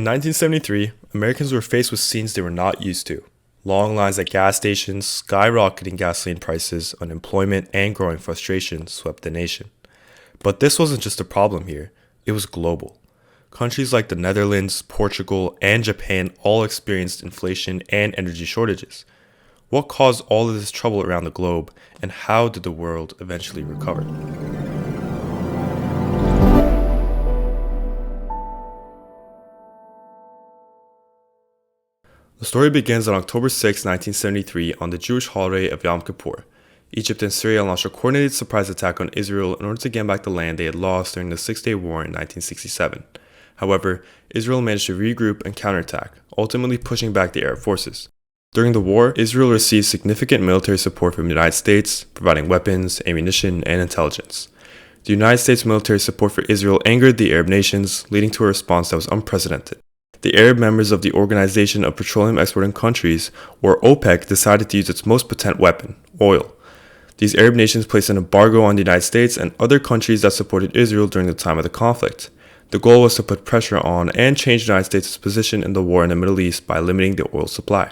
In 1973, Americans were faced with scenes they were not used to. Long lines at gas stations, skyrocketing gasoline prices, unemployment, and growing frustration swept the nation. But this wasn't just a problem here, it was global. Countries like the Netherlands, Portugal, and Japan all experienced inflation and energy shortages. What caused all of this trouble around the globe, and how did the world eventually recover? The story begins on October 6, 1973, on the Jewish holiday of Yom Kippur. Egypt and Syria launched a coordinated surprise attack on Israel in order to gain back the land they had lost during the Six-Day War in 1967. However, Israel managed to regroup and counterattack, ultimately pushing back the Arab forces. During the war, Israel received significant military support from the United States, providing weapons, ammunition, and intelligence. The United States military support for Israel angered the Arab nations, leading to a response that was unprecedented. The Arab members of the Organization of Petroleum Exporting Countries, or OPEC, decided to use its most potent weapon, oil. These Arab nations placed an embargo on the United States and other countries that supported Israel during the time of the conflict. The goal was to put pressure on and change the United States' position in the war in the Middle East by limiting the oil supply.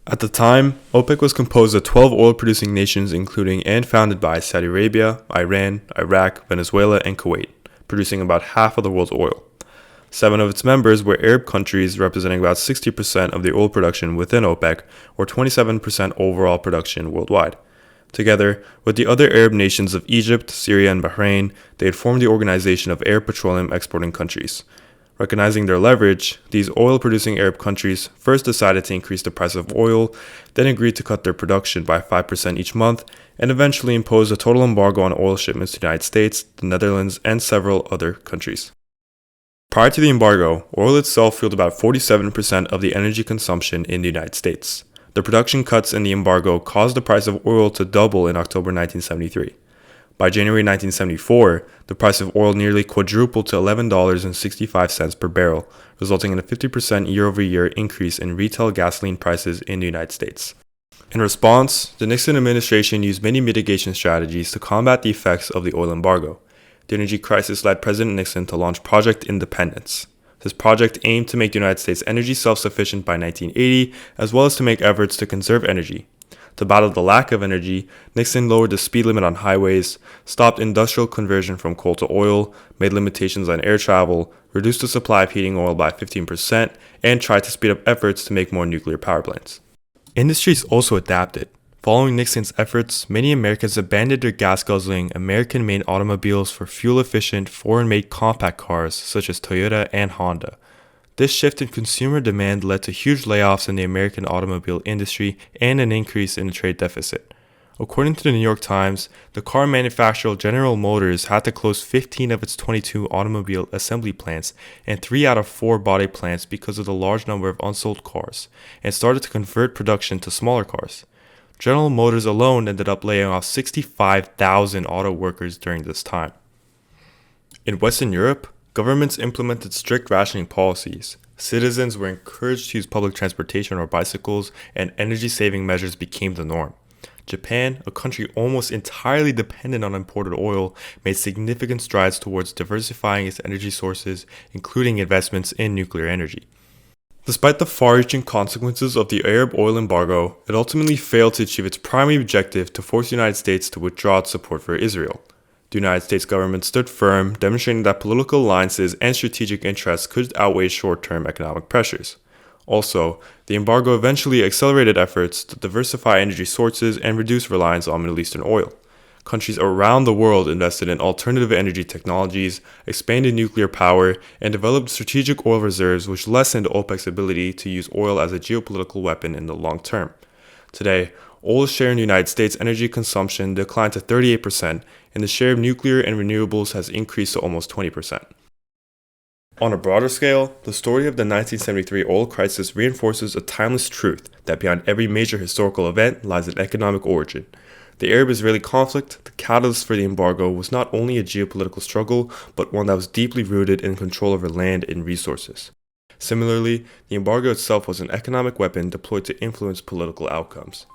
At the time, OPEC was composed of 12 oil-producing nations including and founded by Saudi Arabia, Iran, Iraq, Venezuela, and Kuwait, producing about half of the world's oil. 7 of its members were Arab countries representing about 60% of the oil production within OPEC, or 27% overall production worldwide. Together with the other Arab nations of Egypt, Syria, and Bahrain, they had formed the Organization of Arab Petroleum Exporting Countries. Recognizing their leverage, these oil-producing Arab countries first decided to increase the price of oil, then agreed to cut their production by 5% each month, and eventually imposed a total embargo on oil shipments to the United States, the Netherlands, and several other countries. Prior to the embargo, oil itself fueled about 47% of the energy consumption in the United States. The production cuts in the embargo caused the price of oil to double in October 1973. By January 1974, the price of oil nearly quadrupled to $11.65 per barrel, resulting in a 50% year-over-year increase in retail gasoline prices in the United States. In response, the Nixon administration used many mitigation strategies to combat the effects of the oil embargo. The energy crisis led President Nixon to launch Project Independence. This project aimed to make the United States energy self-sufficient by 1980, as well as to make efforts to conserve energy. To battle the lack of energy, Nixon lowered the speed limit on highways, stopped industrial conversion from coal to oil, made limitations on air travel, reduced the supply of heating oil by 15%, and tried to speed up efforts to make more nuclear power plants. Industries also adapted. Following Nixon's efforts, many Americans abandoned their gas-guzzling, American-made automobiles for fuel-efficient, foreign-made compact cars such as Toyota and Honda. This shift in consumer demand led to huge layoffs in the American automobile industry and an increase in the trade deficit. According to the New York Times, the car manufacturer General Motors had to close 15 of its 22 automobile assembly plants and 3 out of 4 body plants because of the large number of unsold cars, and started to convert production to smaller cars. General Motors alone ended up laying off 65,000 auto workers during this time. In Western Europe, governments implemented strict rationing policies. Citizens were encouraged to use public transportation or bicycles, and energy-saving measures became the norm. Japan, a country almost entirely dependent on imported oil, made significant strides towards diversifying its energy sources, including investments in nuclear energy. Despite the far-reaching consequences of the Arab oil embargo, it ultimately failed to achieve its primary objective to force the United States to withdraw its support for Israel. The United States government stood firm, demonstrating that political alliances and strategic interests could outweigh short-term economic pressures. Also, the embargo eventually accelerated efforts to diversify energy sources and reduce reliance on Middle Eastern oil. Countries around the world invested in alternative energy technologies, expanded nuclear power, and developed strategic oil reserves which lessened OPEC's ability to use oil as a geopolitical weapon in the long term. Today, oil's share in the United States' energy consumption declined to 38%, and the share of nuclear and renewables has increased to almost 20%. On a broader scale, the story of the 1973 oil crisis reinforces a timeless truth that behind every major historical event lies an economic origin. The Arab-Israeli conflict, the catalyst for the embargo, was not only a geopolitical struggle, but one that was deeply rooted in control over land and resources. Similarly, the embargo itself was an economic weapon deployed to influence political outcomes.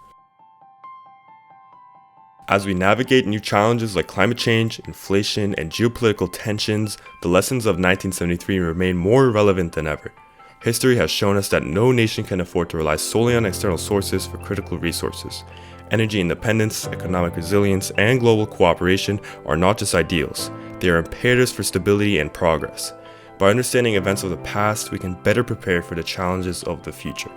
As we navigate new challenges like climate change, inflation, and geopolitical tensions, the lessons of 1973 remain more relevant than ever. History has shown us that no nation can afford to rely solely on external sources for critical resources. Energy independence, economic resilience, and global cooperation are not just ideals, they are imperatives for stability and progress. By understanding events of the past, we can better prepare for the challenges of the future.